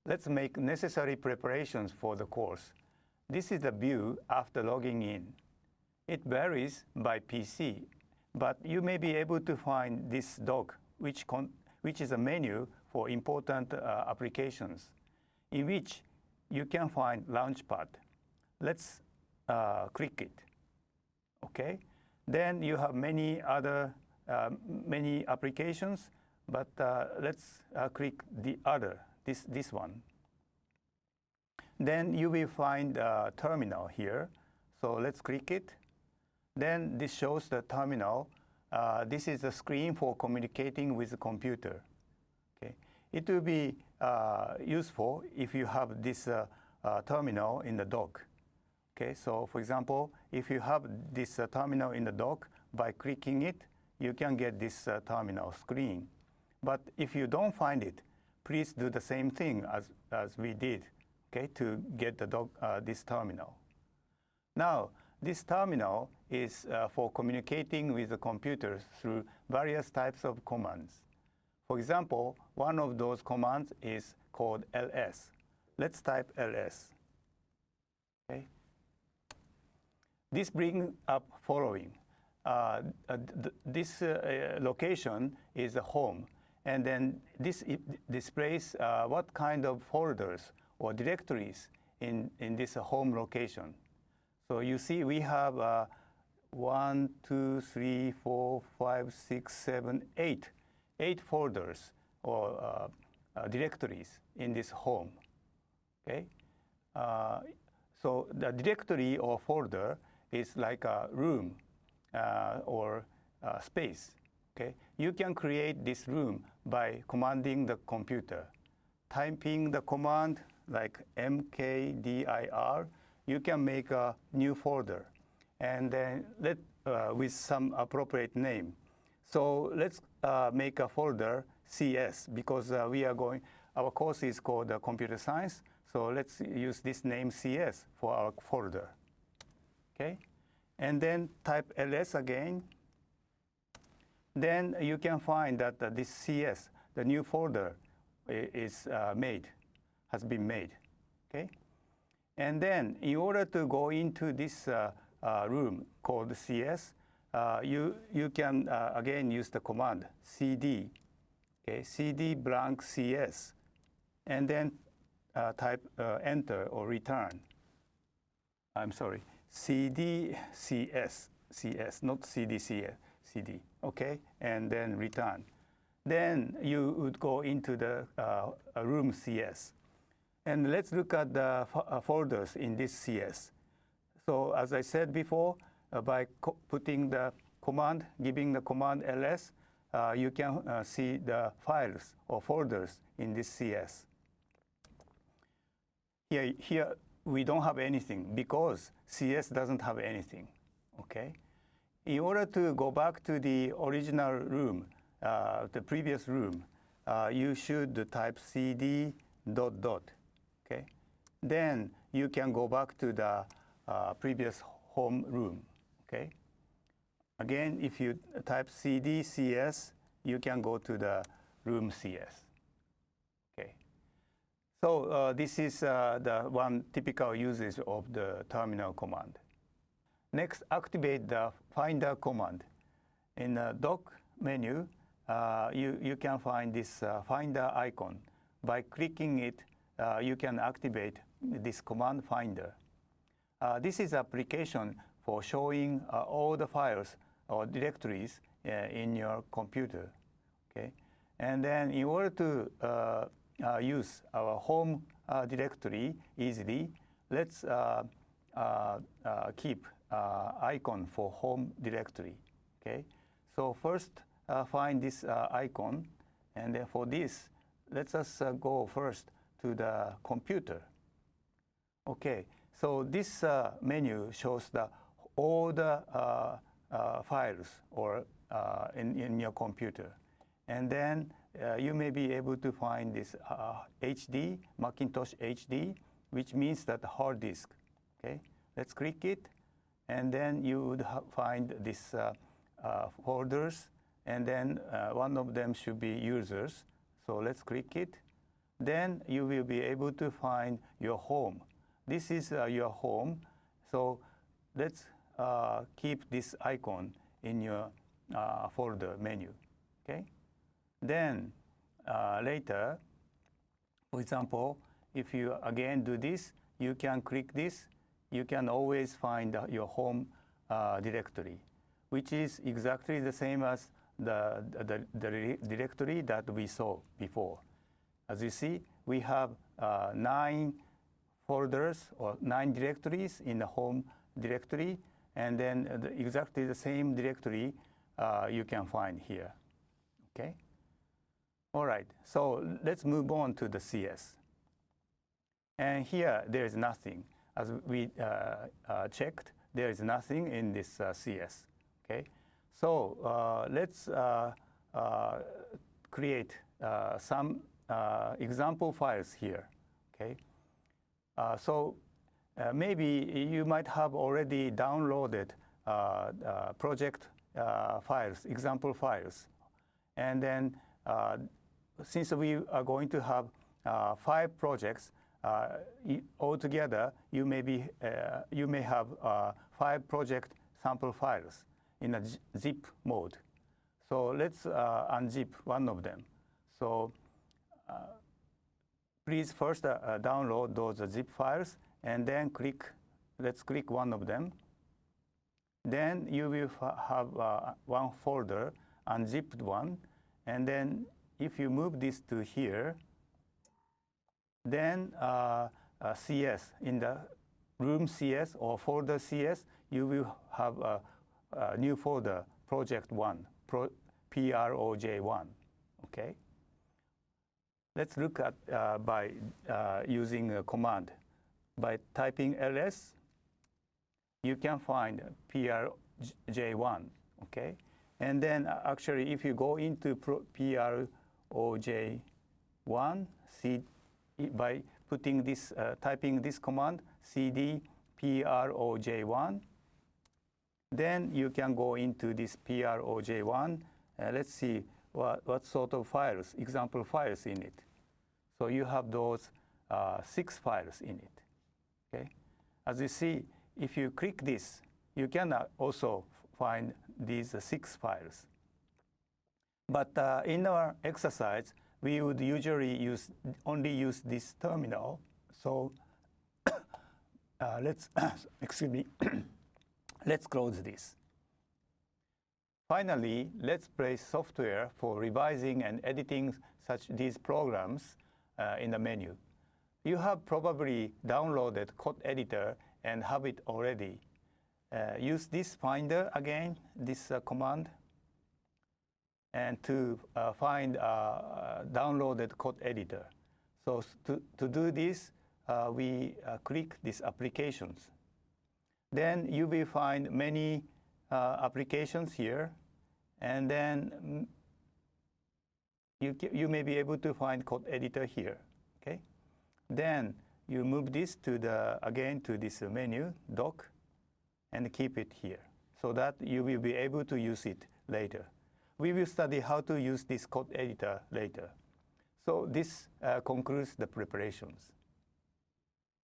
let's make necessary preparations for the course. This is the view after logging in. It varies by PC, but you may be able to find this dock, which is a menu for important applications, in which you can find Launchpad. Let's click it. Okay. Then you have many other many applications, but let's click the other, this one. Then you will find a terminal here. So let's click it. Then this shows the terminal. This is a screen for communicating with the computer. Okay. It will be useful if you have this terminal in the dock. Okay. So for example, if you have this terminal in the dock, by clicking it, you can get this terminal screen. But if you don't find it, please do the same thing as we did, okay, to get the this terminal. Now, this terminal is for communicating with the computer through various types of commands. For example, one of those commands is called ls. Let's type ls. Okay. This brings up following. This location is a home, and then this displays what kind of folders or directories in this home location. So you see we have 1, 2, 3, 4, 5, 6, 7, 8 folders or directories in this home. Okay. So the directory or folder is like a room or space. Okay. You can create this room by commanding the computer. Typing the command like mkdir, you can make a new folder, and then with some appropriate name. So let's make a folder CS, because our course is called computer science. So let's use this name CS for our folder. Okay, and then type ls again. Then you can find that this CS, the new folder, has been made. Okay, and then in order to go into this room called CS, you can again use the command cd, okay, cd blank CS, and then type enter or return. I'm sorry, cd CS, not cd CS, cd. Okay, and then return. Then you would go into the room CS. And let's look at the folders in this CS. So as I said before, by putting the command, giving the command ls, you can see the files or folders in this CS. Here we don't have anything because CS doesn't have anything. Okay. In order to go back to the original room, the previous room, you should type cd ... Okay. Then you can go back to the previous home room. Okay. Again, if you type cd CS, you can go to the room CS. Okay. So this is the one typical usage of the terminal command. Next, activate the finder command. In the dock menu, you can find this finder icon. By clicking it, you can activate this command finder. This is application for showing all the files or directories in your computer. Okay, and then in order to use our home directory easily, let's keep icon for home directory. Okay, so first find this icon, and then for this, let us go first to the computer. Okay, so this menu shows all the files or in your computer, and then you may be able to find this HD, Macintosh HD, which means that hard disk. Okay, let's click it, and then you would find this folders, and then one of them should be users. So let's click it. then you will be able to find your home. This is your home, so let's keep this icon in your folder menu, okay? Then later, for example, if you again do this, you can click this, you can always find your home directory, which is exactly the same as the directory that we saw before. As you see, we have 9 folders or 9 directories in the home directory, and then exactly the same directory you can find here, okay? All right, so let's move on to the CS. And here, there is nothing. As we checked, there is nothing in this CS, okay? So let's create some example files here, okay? So maybe you might have already downloaded project files, example files. And then since we are going to have 5 projects, altogether, you may have 5 project sample files in a zip mode. So let's unzip one of them. So please first download those zip files, and then let's click one of them. Then you will have one folder, unzipped one, and then if you move this to here, then CS, in the room CS or folder CS, you will have a new folder, project 1, PROJ1, okay? Let's look at by using a command. By typing ls, you can find PRJ1, okay? And then actually, if you go into PROJ1, by putting this, typing this command, cd PROJ1, then you can go into this PROJ1. Let's see what sort of files, example files in it. So you have those 6 files in it, okay? As you see, if you click this, you can also find these 6 files. But in our exercise, we would usually only use this terminal. So let's, excuse me, let's close this. Finally, let's place software for revising and editing these programs in the menu. You have probably downloaded Code Editor and have it already. Use this finder again, this command, and to find downloaded Code Editor. So to do this, we click these applications. Then you will find many applications here, and then you may be able to find Code Editor here, okay? Then you move this to again to this menu, dock, and keep it here, so that you will be able to use it later. We will study how to use this Code Editor later. So this concludes the preparations.